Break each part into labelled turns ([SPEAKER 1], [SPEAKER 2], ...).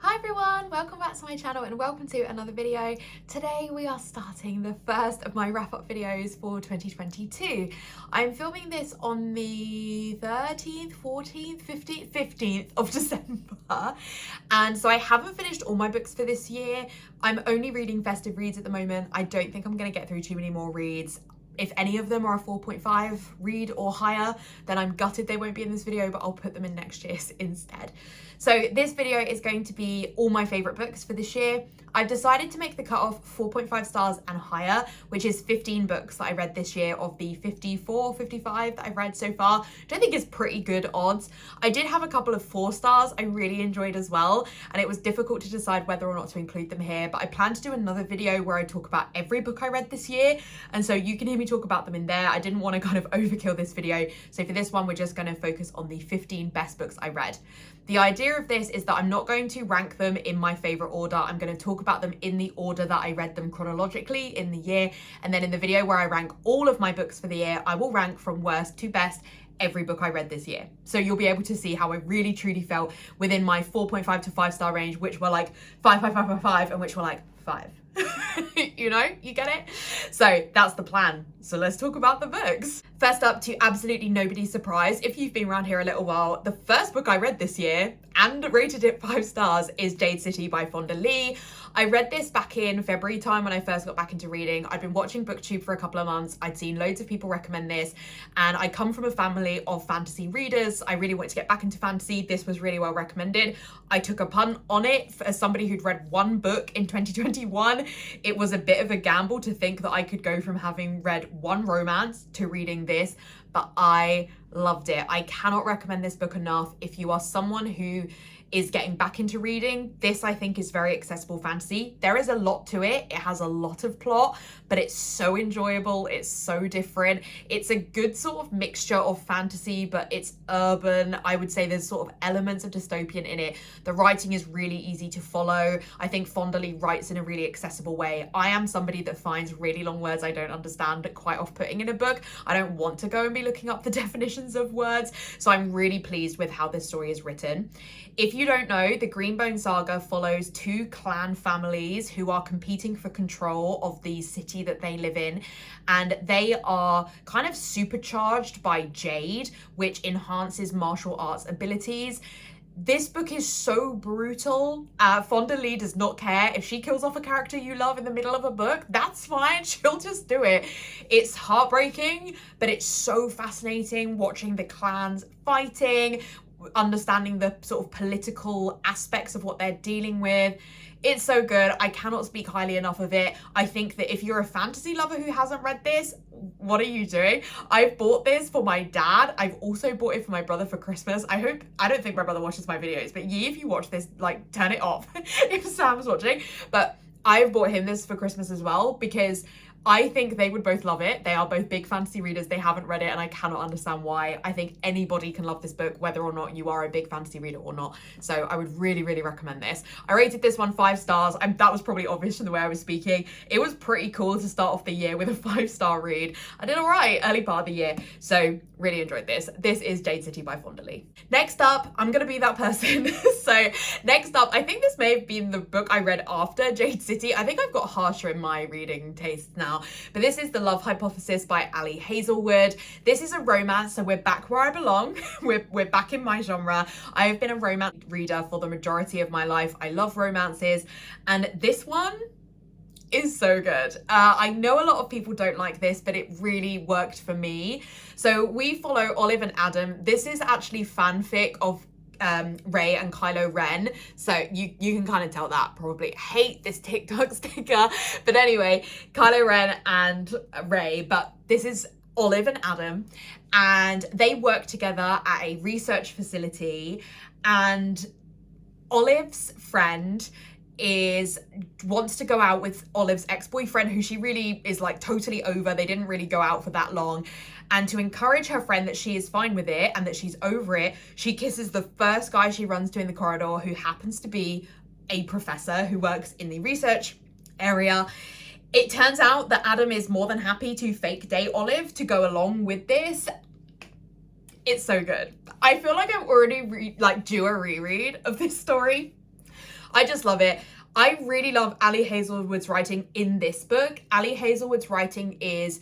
[SPEAKER 1] Hi everyone, welcome back to my channel and welcome to another video. Today we are starting the first of my wrap-up videos for 2022. I'm filming this on the 13th, 14th, 15th of December, and so I haven't finished all my books for this year. I'm only reading festive reads at the moment. I don't think I'm going to get through too many more reads. If any of them are a 4.5 read or higher, then I'm gutted they won't be in this video, but I'll put them in next year's instead. So this video is going to be all my favourite books for this year. I've decided to make the cutoff 4.5 stars and higher, which is 15 books that I read this year of the 54, 55 that I've read so far, which I think is pretty good odds. I did have a couple of 4 stars I really enjoyed as well, and it was difficult to decide whether or not to include them here, but I plan to do another video where I talk about every book I read this year, and so you can hear me talk about them in there. I didn't want to kind of overkill this video, so for this one we're just going to focus on the 15 best books I read. The idea of this is that I'm not going to rank them in my favourite order. I'm going to talk about them in the order that I read them chronologically in the year, and then in the video where I rank all of my books for the year, I will rank from worst to best every book I read this year. So you'll be able to see how I really truly felt within my 4.5 to 5 star range, which were like 5, 5, 5, 5, 5, and which were like 5. You know, you get it? So that's the plan. So let's talk about the books. First up, to absolutely nobody's surprise, if you've been around here a little while, the first book I read this year and rated it 5 stars is Jade City by Fonda Lee. I read this back in February time when I first got back into reading. I'd been watching BookTube for a couple of months. I'd seen loads of people recommend this, and I come from a family of fantasy readers. I really wanted to get back into fantasy. This was really well recommended. I took a punt on it as somebody who'd read one book in 2021. It was a bit of a gamble to think that I could go from having read one romance to reading this, but I loved it. I cannot recommend this book enough. If you are someone who is getting back into reading, this I think is very accessible fantasy. There is a lot to it. It has a lot of plot, but it's so enjoyable. It's so different. It's a good sort of mixture of fantasy, but it's urban. I would say there's sort of elements of dystopian in it. The writing is really easy to follow. I think Fonda Lee writes in a really accessible way. I am somebody that finds really long words I don't understand quite off-putting in a book. I don't want to go and be looking up the definitions of words, so I'm really pleased with how this story is written. If you don't know, the Greenbone Saga follows 2 clan families who are competing for control of the city that they live in, and they are kind of supercharged by Jade, which enhances martial arts abilities. This book is so brutal. Fonda Lee does not care. If she kills off a character you love in the middle of a book, that's fine. She'll just do it. It's heartbreaking, but it's so fascinating watching the clans fighting, understanding the sort of political aspects of what they're dealing with. It's so good. I cannot speak highly enough of it. I think that if you're a fantasy lover who hasn't read this, what are you doing? I've bought this for my dad. I've also bought it for my brother for Christmas. I don't think my brother watches my videos, but if you watch this, like, turn it off if Sam's watching. But I've bought him this for Christmas as well, because I think they would both love it. They are both big fantasy readers. They haven't read it, and I cannot understand why. I think anybody can love this book, whether or not you are a big fantasy reader or not. So I would really, really recommend this. I rated this one 5 stars. That was probably obvious from the way I was speaking. It was pretty cool to start off the year with a 5-star read. I did all right early part of the year, so really enjoyed this. This is Jade City by Fonda Lee. Next up, I'm gonna be that person. So next up, I think this may have been the book I read after Jade City. I think I've got harsher in my reading taste now. But this is The Love Hypothesis by Hazelwood. This is a romance, so we're back where I belong. we're back in my genre. I have been a romance reader for the majority of my life. I love romances, and this one is so good. I know a lot of people don't like this, but it really worked for me. So we follow Olive and Adam. This is actually fanfic of Ray and Kylo Ren, so you can kind of tell that. Probably hate this TikTok sticker, but anyway, Kylo Ren and Ray, but this is Olive and Adam, and they work together at a research facility, and Olive's friend wants to go out with Olive's ex-boyfriend, who she really is like totally over. They didn't really go out for that long, and to encourage her friend that she is fine with it and that she's over it, she kisses the first guy she runs to in the corridor, who happens to be a professor who works in the research area. It turns out that Adam is more than happy to fake date Olive to go along with this. It's so good. I feel like I'm already due a reread of this story. I just love it. I really love Ali Hazelwood's writing in this book. Ali Hazelwood's writing is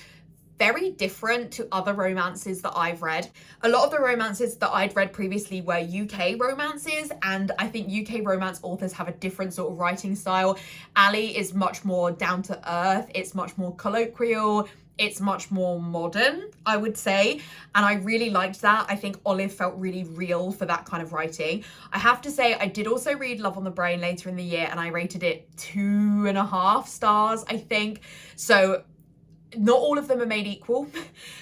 [SPEAKER 1] very different to other romances that I've read. A lot of the romances that I'd read previously were UK romances, and I think UK romance authors have a different sort of writing style. Ali is much more down to earth, it's much more colloquial, it's much more modern, I would say, and I really liked that. I think Olive felt really real for that kind of writing. I have to say, I did also read Love on the Brain later in the year, and I rated it 2.5 stars, I think. So not all of them are made equal.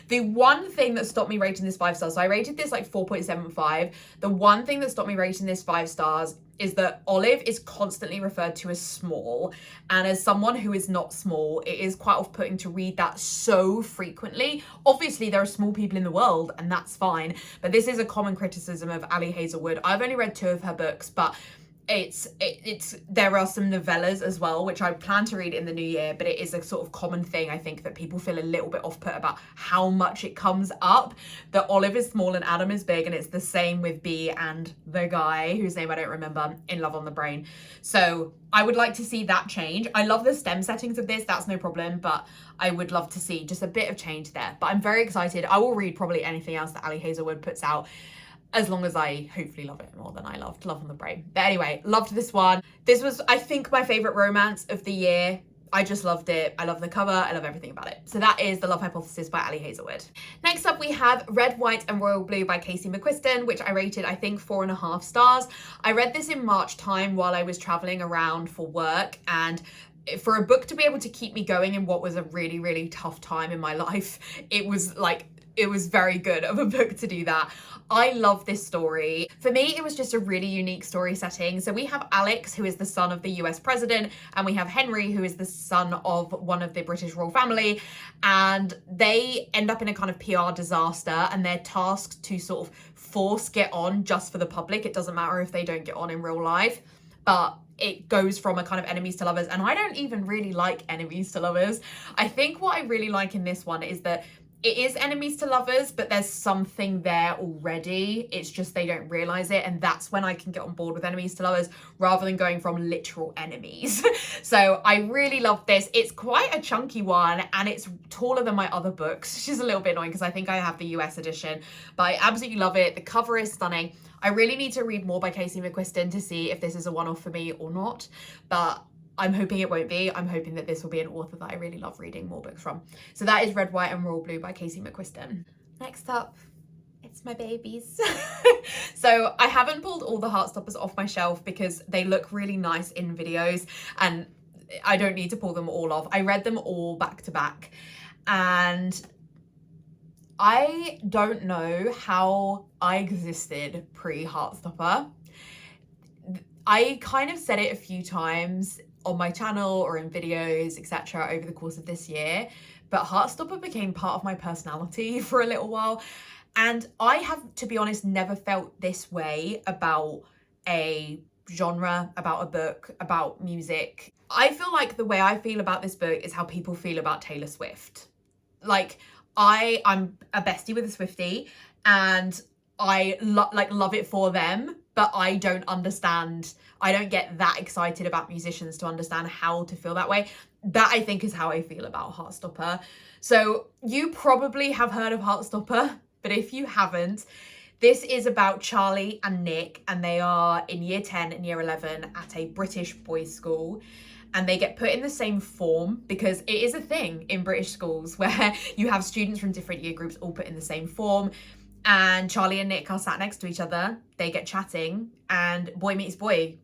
[SPEAKER 1] The one thing that stopped me rating this 5 stars, so I rated this like 4.75. The one thing that stopped me rating this 5 stars is that Olive is constantly referred to as small. And as someone who is not small, it is quite off-putting to read that so frequently. Obviously, there are small people in the world, and that's fine. But this is a common criticism of Ali Hazelwood. I've only read 2 of her books, but there are some novellas as well, which I plan to read in the new year, but it is a sort of common thing, I think, that people feel a little bit off-put about how much it comes up, that Olive is small and Adam is big, and it's the same with Bea and the guy, whose name I don't remember, in Love on the Brain. So I would like to see that change. I love the STEM settings of this, that's no problem, but I would love to see just a bit of change there. But I'm very excited. I will read probably anything else that Ali Hazelwood puts out, as long as I hopefully love it more than I loved Love on the Brain. But anyway, loved this one. This was, I think, my favourite romance of the year. I just loved it. I love the cover. I love everything about it. So that is The Love Hypothesis by Ali Hazelwood. Next up, we have Red, White and Royal Blue by Casey McQuiston, which I rated, I think, 4.5 stars. I read this in March time while I was travelling around for work, and for a book to be able to keep me going in what was a really, really tough time in my life, it was very good of a book to do that. I love this story. For me, it was just a really unique story setting. So we have Alex, who is the son of the US president, and we have Henry, who is the son of one of the British royal family, and they end up in a kind of PR disaster, and they're tasked to sort of force get on just for the public. It doesn't matter if they don't get on in real life, but it goes from a kind of enemies to lovers, and I don't even really like enemies to lovers. I think what I really like in this one is that it is enemies to lovers, but there's something there already. It's just they don't realize it, and that's when I can get on board with enemies to lovers rather than going from literal enemies. So I really love this. It's quite a chunky one, and it's taller than my other books, which is a little bit annoying because I think I have the US edition, but I absolutely love it. The cover is stunning. I really need to read more by Casey McQuiston to see if this is a one-off for me or not, but I'm hoping it won't be. I'm hoping that this will be an author that I really love reading more books from. So that is Red, White and Royal Blue by Casey McQuiston. Next up, it's my babies. So I haven't pulled all the Heartstoppers off my shelf because they look really nice in videos and I don't need to pull them all off. I read them all back to back, and I don't know how I existed pre-Heartstopper. I kind of said it a few times on my channel or in videos, etc. over the course of this year, but Heartstopper became part of my personality for a little while, and I have, to be honest, never felt this way about a genre, about a book, about music. I feel like the way I feel about this book is how people feel about Taylor Swift. Like, I'm a bestie with a Swiftie, and I love it for them, but I don't understand. I don't get that excited about musicians to understand how to feel that way. That, I think, is how I feel about Heartstopper. So you probably have heard of Heartstopper, but if you haven't, this is about Charlie and Nick, and they are in year 10 and year 11 at a British boys' school. And they get put in the same form because it is a thing in British schools where you have students from different year groups all put in the same form. And Charlie and Nick are sat next to each other. They get chatting and boy meets boy.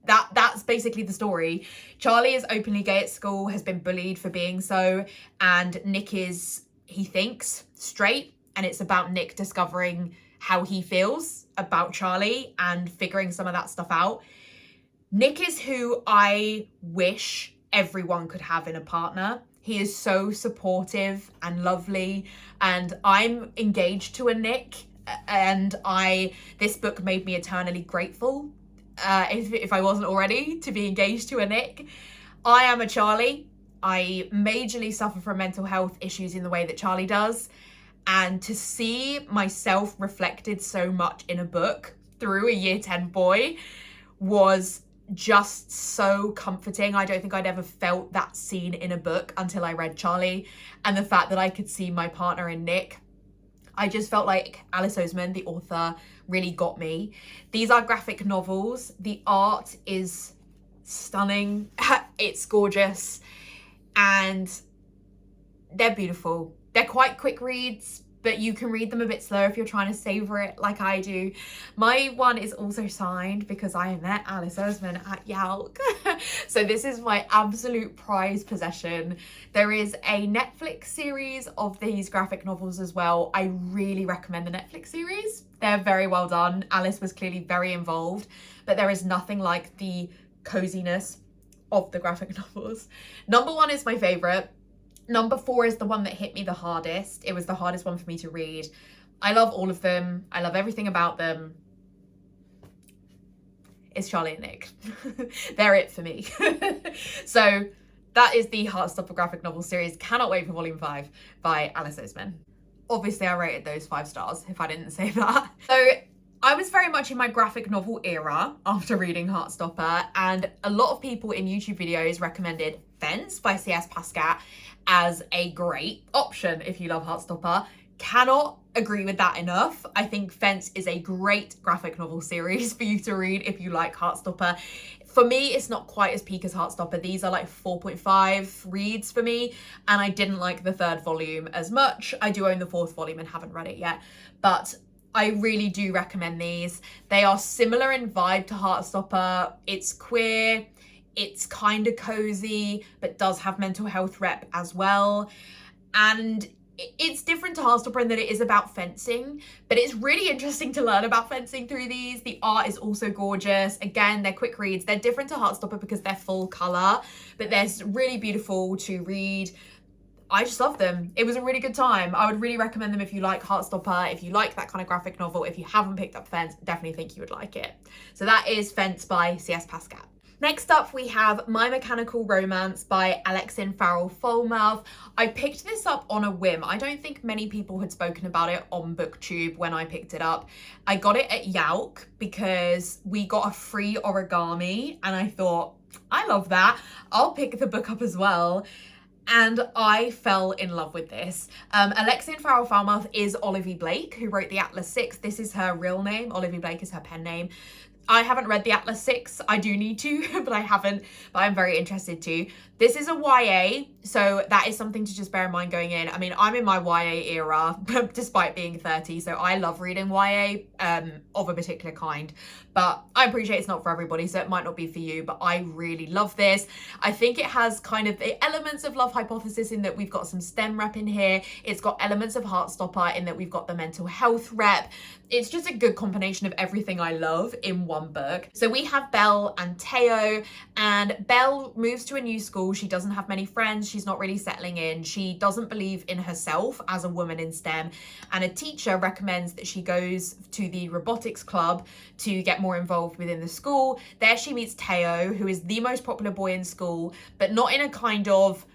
[SPEAKER 1] That's basically the story. Charlie is openly gay at school, has been bullied for being so. And Nick is, he thinks, straight. And it's about Nick discovering how he feels about Charlie and figuring some of that stuff out. Nick is who I wish everyone could have in a partner. He is so supportive and lovely, and I'm engaged to a Nick, and this book made me eternally grateful, if I wasn't already, to be engaged to a Nick. I am a Charlie. I majorly suffer from mental health issues in the way that Charlie does, and to see myself reflected so much in a book through a year 10 boy was just so comforting. I don't think I'd ever felt that scene in a book until I read Charlie, and the fact that I could see my partner in Nick. I just felt like Alice Oseman, the author, really got me. These are graphic novels. The art is stunning. It's gorgeous, and they're beautiful. They're quite quick reads, but you can read them a bit slower if you're trying to savor it like I do. My one is also signed because I met Alice Oseman at YALC. So this is my absolute prized possession. There is a Netflix series of these graphic novels as well. I really recommend the Netflix series. They're very well done. Alice was clearly very involved, but there is nothing like the coziness of the graphic novels. Number 1 is my favorite. Number 4 is the one that hit me the hardest. It was the hardest one for me to read. I love all of them. I love everything about them. It's Charlie and Nick. They're it for me. So that is the Heartstopper graphic novel series. Cannot wait for volume 5 by Alice Oseman. Obviously I rated those 5 stars if I didn't say that. So I was very much in my graphic novel era after reading Heartstopper, and a lot of people in YouTube videos recommended Fence by C.S. Pascat as a great option if you love Heartstopper. Cannot agree with that enough. I think Fence is a great graphic novel series for you to read if you like Heartstopper. For me, it's not quite as peak as Heartstopper. These are like 4.5 reads for me, and I didn't like the 3rd volume as much. I do own the 4th volume and haven't read it yet, but I really do recommend these. They are similar in vibe to Heartstopper. It's queer, it's kind of cozy, but does have mental health rep as well. And it's different to Heartstopper in that it is about fencing, but it's really interesting to learn about fencing through these. The art is also gorgeous. Again, they're quick reads. They're different to Heartstopper because they're full color, but they're really beautiful to read. I just love them. It was a really good time. I would really recommend them if you like Heartstopper, if you like that kind of graphic novel. If you haven't picked up Fence, definitely think you would like it. So that is Fence by C.S. Pascat. Next up, we have My Mechanical Romance by Alexene Farol Fallmouth. I picked this up on a whim. I don't think many people had spoken about it on BookTube when I picked it up. I got it at YALC because we got a free origami, and I thought, I love that. I'll pick the book up as well. And I fell in love with this. Alexene Farol Fallmouth is Olivia Blake, who wrote the Atlas 6. This is her real name. Olivia Blake is her pen name. I haven't read the Atlas 6. I do need to, but I haven't, but I'm very interested to. This is a YA, so that is something to just bear in mind going in. I mean, I'm in my YA era, despite being 30, so I love reading YA of a particular kind, but I appreciate it's not for everybody, so it might not be for you, but I really love this. I think it has kind of the elements of Love Hypothesis in that we've got some STEM rep in here. It's got elements of Heartstopper in that we've got the mental health rep. It's just a good combination of everything I love in one book. So we have Belle and Teo, and Belle moves to a new school. She doesn't have many friends. She's not really settling in. She doesn't believe in herself as a woman in STEM, and a teacher recommends that she goes to the robotics club to get more involved within the school. There she meets Teo, who is the most popular boy in school, but not in a kind of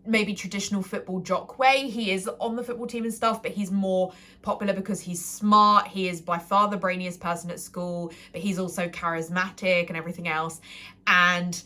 [SPEAKER 1] maybe traditional football jock way. He is on the football team and stuff, but he's more popular because he's smart. He is by far the brainiest person at school, but he's also charismatic and everything else. And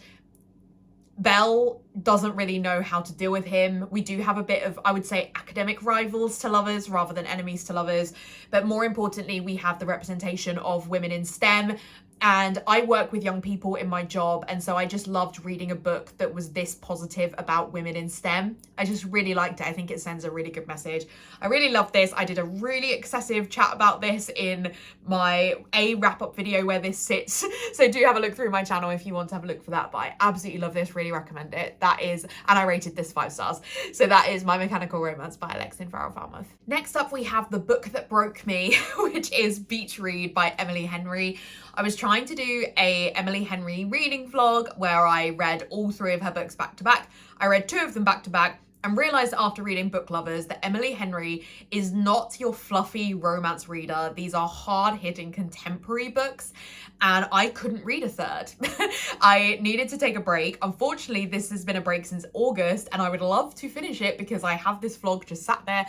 [SPEAKER 1] Belle doesn't really know how to deal with him. We do have a bit of, I would say, academic rivals to lovers rather than enemies to lovers. But more importantly, we have the representation of women in STEM. And I work with young people in my job, and so I just loved reading a book that was this positive about women in STEM. I just really liked it. I think it sends a really good message. I really love this. I did a really excessive chat about this in my wrap-up video where this sits. So do have a look through my channel if you want to have a look for that. But I absolutely love this, really recommend it. That is, and I rated this 5 stars. So that is My Mechanical Romance by Alexene Farol Fallmouth. Next up, we have The Book That Broke Me, which is Beach Read by Emily Henry. I was trying to do a Emily Henry reading vlog where I read all 3 of her books back to back. I read 2 of them back to back and realised after reading Book Lovers that Emily Henry is not your fluffy romance reader. These are hard-hitting contemporary books, and I couldn't read a 3rd. I needed to take a break. Unfortunately, this has been a break since August, and I would love to finish it because I have this vlog just sat there,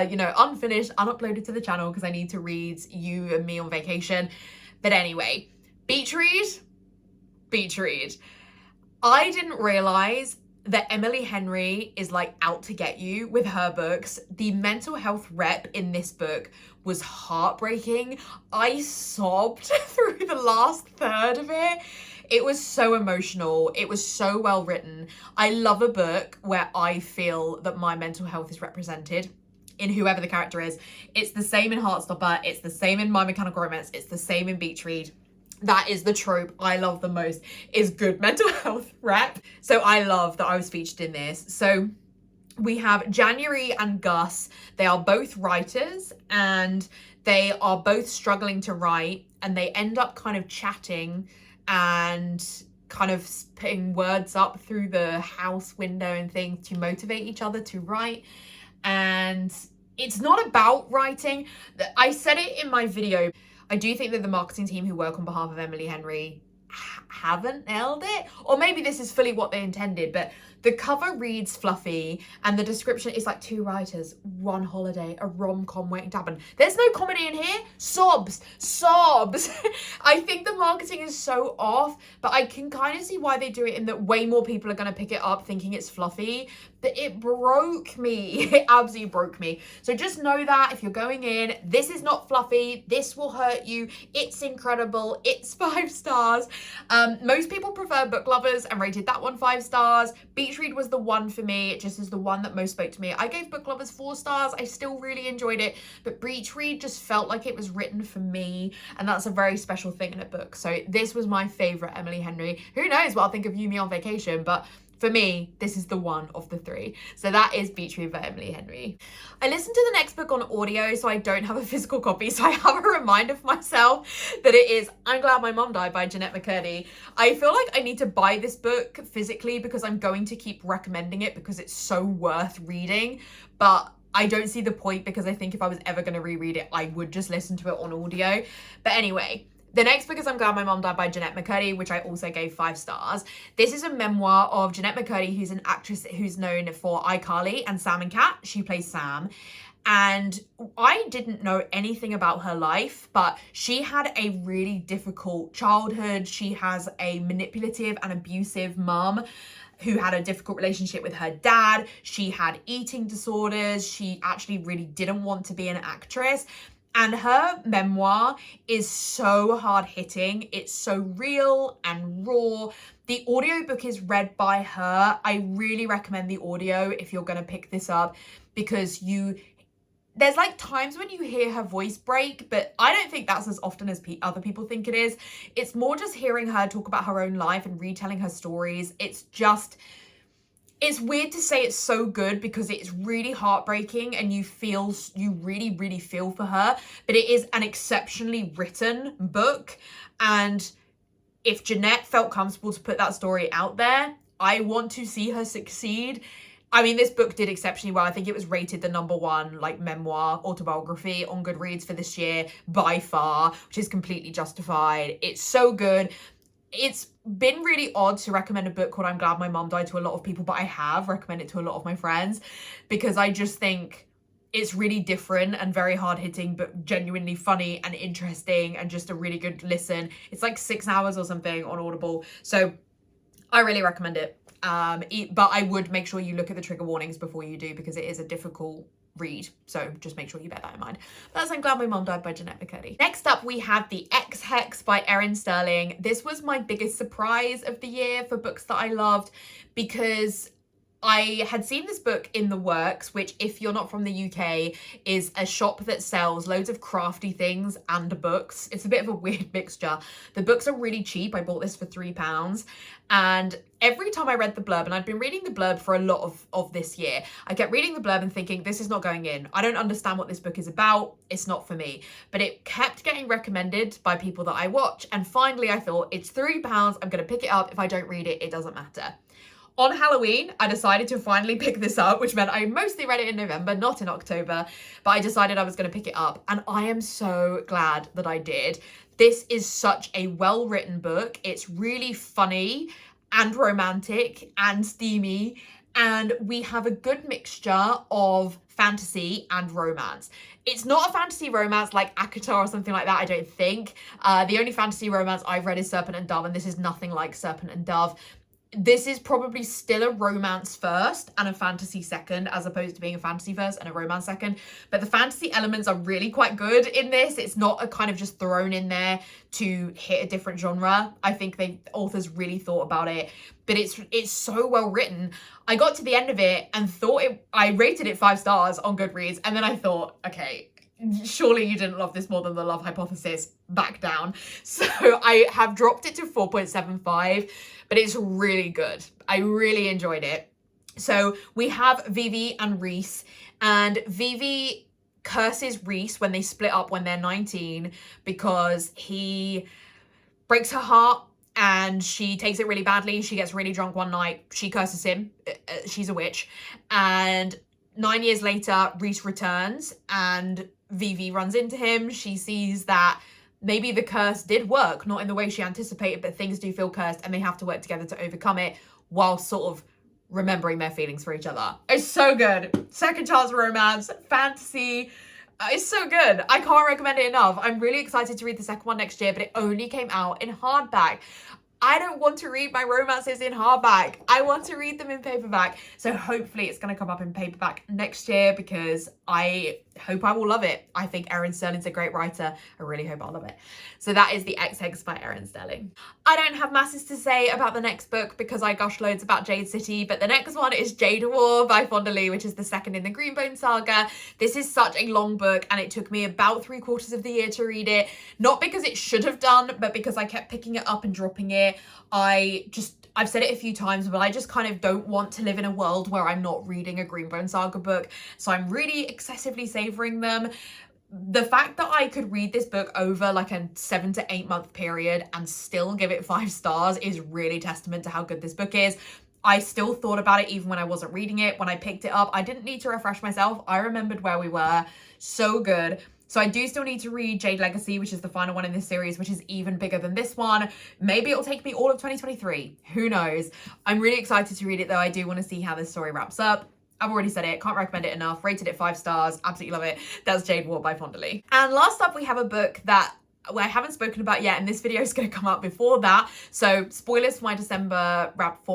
[SPEAKER 1] you know, unfinished, unuploaded to the channel because I need to read you and me on vacation. But anyway, Beach Read, beach read. I didn't realize that Emily Henry is like out to get you with her books. The mental health rep in this book was heartbreaking. I sobbed through the last third of it. It was so emotional. It was so well written. I love a book where I feel that my mental health is represented in whoever the character is. It's the same in Heartstopper. It's the same in My Mechanical Romance. It's the same in Beach Read. That is the trope I love the most, is good mental health rep. So I love that I was featured in this. So we have January and Gus. They are both writers and they are both struggling to write, and they end up kind of chatting and kind of putting words up through the house window and things to motivate each other to write. And it's not about writing. I said it in my video. I do think that the marketing team who work on behalf of Emily Henry haven't nailed it. Or maybe this is fully what they intended, but the cover reads fluffy and the description is like 2 writers, 1 holiday, a rom-com waiting to happen. There's no comedy in here. Sobs. I think the marketing is so off, but I can kind of see why they do it, in that way more people are going to pick it up thinking it's fluffy. But it broke me. It absolutely broke me. So just know that if you're going in, this is not fluffy. This will hurt you. It's incredible. It's 5 stars. Most people prefer Book Lovers and rated that one 5 stars. Beach Read was the one for me. It just is the one that most spoke to me. I gave Book Lovers 4 stars. I still really enjoyed it, but Beach Read just felt like it was written for me, and that's a very special thing in a book. So this was my favorite Emily Henry. Who knows what I'll think of You, Me on Vacation, but for me, this is the one of the 3. So that is Beach Read by Emily Henry. I listened to the next book on audio, so I don't have a physical copy. So I have a reminder for myself that it is I'm Glad My Mom Died by Jeanette McCurdy. I feel like I need to buy this book physically because I'm going to keep recommending it because it's so worth reading. But I don't see the point, because I think if I was ever going to reread it, I would just listen to it on audio. But anyway, the next book is I'm Glad My Mom Died by Jeanette McCurdy, which I also gave 5 stars. This is a memoir of Jeanette McCurdy, who's an actress who's known for iCarly and Sam and Cat. She plays Sam. And I didn't know anything about her life, but she had a really difficult childhood. She has a manipulative and abusive mum who had a difficult relationship with her dad. She had eating disorders. She actually really didn't want to be an actress. And her memoir is so hard-hitting. It's so real and raw. The audiobook is read by her. I really recommend the audio if you're going to pick this up, because there's like times when you hear her voice break, but I don't think that's as often as other people think it is. It's more just hearing her talk about her own life and retelling her stories. It's weird to say it's so good because it's really heartbreaking and you really, really feel for her, but it is an exceptionally written book. And if Jeanette felt comfortable to put that story out there, I want to see her succeed. I mean, this book did exceptionally well. I think it was rated the #1 like memoir autobiography on Goodreads for this year by far, which is completely justified. It's so good. It's been really odd to recommend a book called I'm Glad My Mom Died to a lot of people, but I have recommended it to a lot of my friends because I just think it's really different and very hard-hitting, but genuinely funny and interesting and just a really good listen. It's like 6 hours or something on Audible. So I really recommend it. But I would make sure you look at the trigger warnings before you do, because it is a difficult read. So just make sure you bear that in mind. That's I'm Glad My Mom Died by Jeanette McCurdy. Next up, we have the Ex Hex by Erin Stirling. This was my biggest surprise of the year for books that I loved, because I had seen this book in the works, which, if you're not from the UK, is a shop that sells loads of crafty things and books. It's a bit of a weird mixture. The books are really cheap. I bought this for £3. And every time I read the blurb, and I'd been reading the blurb for a lot of this year, I kept reading the blurb and thinking, this is not going in. I don't understand what this book is about. It's not for me. But it kept getting recommended by people that I watch. And finally, I thought, it's £3. I'm going to pick it up. If I don't read it, it doesn't matter. On Halloween, I decided to finally pick this up, which meant I mostly read it in November, not in October, but I decided I was going to pick it up, and I am so glad that I did. This is such a well-written book. It's really funny and romantic and steamy, and we have a good mixture of fantasy and romance. It's not a fantasy romance like Akata or something like that, I don't think. The only fantasy romance I've read is Serpent and Dove, and this is nothing like Serpent and Dove. This is probably still a romance first and a fantasy second, as opposed to being a fantasy first and a romance second. But the fantasy elements are really quite good in this. It's not a kind of just thrown in there to hit a different genre. I think the authors really thought about it, but it's so well written. I got to the end of it and I rated it 5 stars on Goodreads, and then I thought, okay, surely you didn't love this more than The Love Hypothesis. Back down. So I have dropped it to 4.75, but it's really good. I really enjoyed it. So we have Vivi and Reese, and Vivi curses Reese when they split up when they're 19 because he breaks her heart and she takes it really badly. She gets really drunk one night. She curses him. She's a witch. And 9 years later, Reese returns and Vivi runs into him. She sees that maybe the curse did work, not in the way she anticipated, but things do feel cursed and they have to work together to overcome it while sort of remembering their feelings for each other. It's so good. Second chance romance, fantasy. It's so good. I can't recommend it enough. I'm really excited to read the second one next year, but it only came out in hardback. I don't want to read my romances in hardback. I want to read them in paperback. So hopefully it's going to come up in paperback next year because I hope I will love it. I think Erin Stirling's a great writer. I really hope I'll love it. So that is the Ex Hex by Erin Stirling. I don't have masses to say about the next book because I gush loads about Jade City, but the next one is Jade War by Fonda Lee, which is the second in the Greenbone saga. This is such a long book and it took me about 3/4 of the year to read it. Not because it should have done, but because I kept picking it up and dropping it. I've said it a few times, but I just kind of don't want to live in a world where I'm not reading a Greenbone saga book. So I'm really excessively savoring them. The fact that I could read this book over like a 7 to 8 month period and still give it 5 stars is really testament to how good this book is. I still thought about it even when I wasn't reading it. When I picked it up, I didn't need to refresh myself. I remembered where we were. So good. So I do still need to read Jade Legacy, which is the final one in this series, which is even bigger than this one. Maybe it'll take me all of 2023. Who knows? I'm really excited to read it though. I do want to see how this story wraps up. I've already said it, can't recommend it enough. Rated it 5 stars, absolutely love it. That's Jade War by Fonda Lee. And last up, we have a book that I haven't spoken about yet, and this video is going to come out before that. So spoilers for my December wrap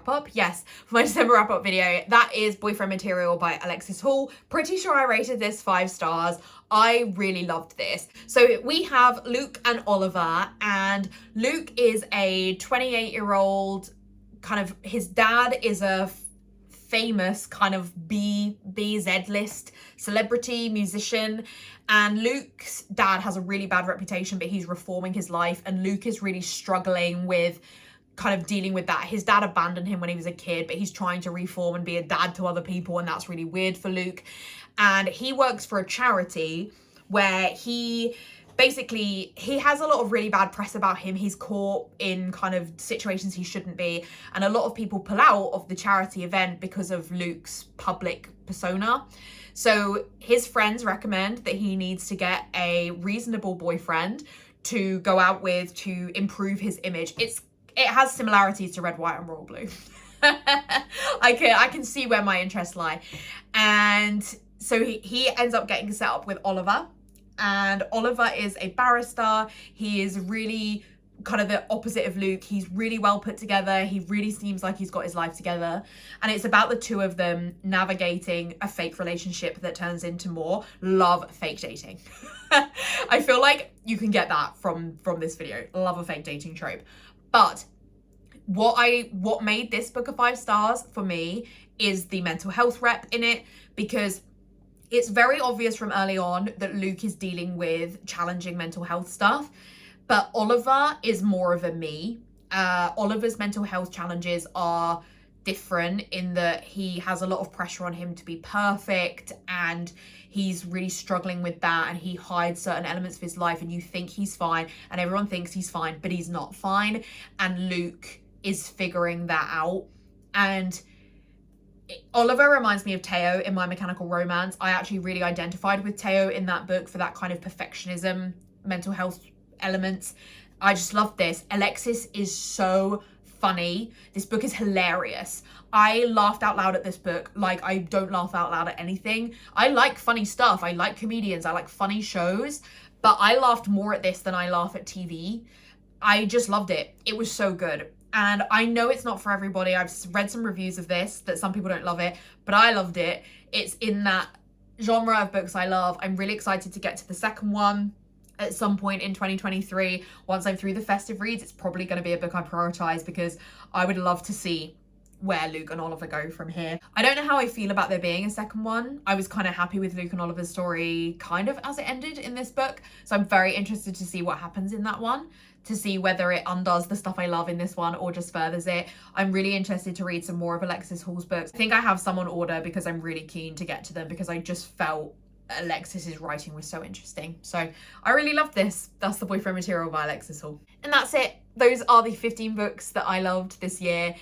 [SPEAKER 1] up. Yes, for my December wrap up video. That is Boyfriend Material by Alexis Hall. Pretty sure I rated this 5 stars. I really loved this. So we have Luke and Oliver, and Luke is a 28-year-old kind of, his dad is a famous kind of BZ list celebrity musician, and Luke's dad has a really bad reputation, but he's reforming his life, and Luke is really struggling with kind of dealing with that. His dad abandoned him when he was a kid, but he's trying to reform and be a dad to other people, and that's really weird for Luke. And he works for a charity where he has a lot of really bad press about him. He's caught in kind of situations he shouldn't be, and a lot of people pull out of the charity event because of Luke's public persona. So his friends recommend that he needs to get a reasonable boyfriend to go out with to improve his image. It has similarities to Red, White and Royal Blue. I can see where my interests lie. And so he ends up getting set up with Oliver. And Oliver is a barrister. He is really kind of the opposite of Luke. He's really well put together. He really seems like he's got his life together. And it's about the two of them navigating a fake relationship that turns into more love fake dating. I feel like you can get that from this video. Love a fake dating trope. But what made this book a 5 stars for me is the mental health rep in it, because it's very obvious from early on that Luke is dealing with challenging mental health stuff, but Oliver is more of a me. Oliver's mental health challenges are different in that he has a lot of pressure on him to be perfect, and he's really struggling with that, and he hides certain elements of his life, and you think he's fine and everyone thinks he's fine, but he's not fine. And Luke is figuring that out. And Oliver reminds me of Teo in My Mechanical Romance. I actually really identified with Teo in that book for that kind of perfectionism, mental health elements. I just loved this. Alexis is so funny. This book is hilarious. I laughed out loud at this book like I don't laugh out loud at anything. I like funny stuff. I like comedians. I like funny shows. But I laughed more at this than I laugh at TV. I just loved it. It was so good. And I know it's not for everybody. I've read some reviews of this that some people don't love it, but I loved it. It's in that genre of books I love. I'm really excited to get to the second one at some point in 2023. Once I'm through the festive reads, it's probably going to be a book I prioritize because I would love to see where Luke and Oliver go from here. I don't know how I feel about there being a second one. I was kind of happy with Luke and Oliver's story kind of as it ended in this book. So I'm very interested to see what happens in that one, to see whether it undoes the stuff I love in this one or just furthers it. I'm really interested to read some more of Alexis Hall's books. I think I have some on order because I'm really keen to get to them because I just felt Alexis's writing was so interesting. So I really loved this. That's the boyfriend material by Alexis Hall. And that's it. Those are the 15 books that I loved this year.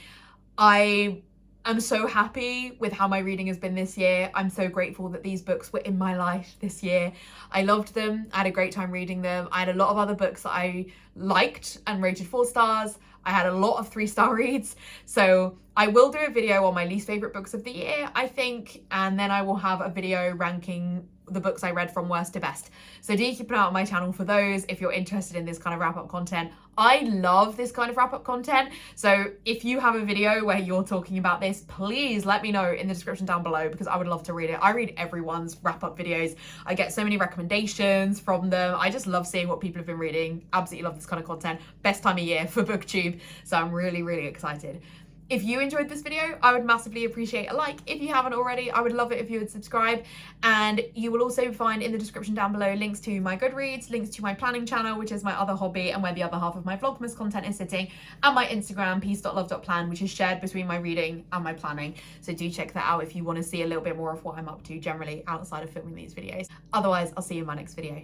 [SPEAKER 1] I am so happy with how my reading has been this year. I'm so grateful that these books were in my life this year. I loved them. I had a great time reading them. I had a lot of other books that I liked and rated 4 stars. I had a lot of 3-star reads. So I will do a video on my least favorite books of the year, I think, and then I will have a video ranking the books I read from worst to best. So do keep an eye on my channel for those if you're interested in this kind of wrap-up content. I love this kind of wrap-up content. So if you have a video where you're talking about this, please let me know in the description down below because I would love to read it. I read everyone's wrap-up videos. I get so many recommendations from them. I just love seeing what people have been reading. Absolutely love this kind of content. Best time of year for BookTube. So I'm really, really excited. If you enjoyed this video, I would massively appreciate a like. If you haven't already, I would love it if you would subscribe. And you will also find in the description down below links to my Goodreads, links to my planning channel, which is my other hobby and where the other half of my Vlogmas content is sitting, and my Instagram, peace.love.plan, which is shared between my reading and my planning. So do check that out if you want to see a little bit more of what I'm up to generally outside of filming these videos. Otherwise, I'll see you in my next video.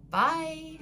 [SPEAKER 1] Bye.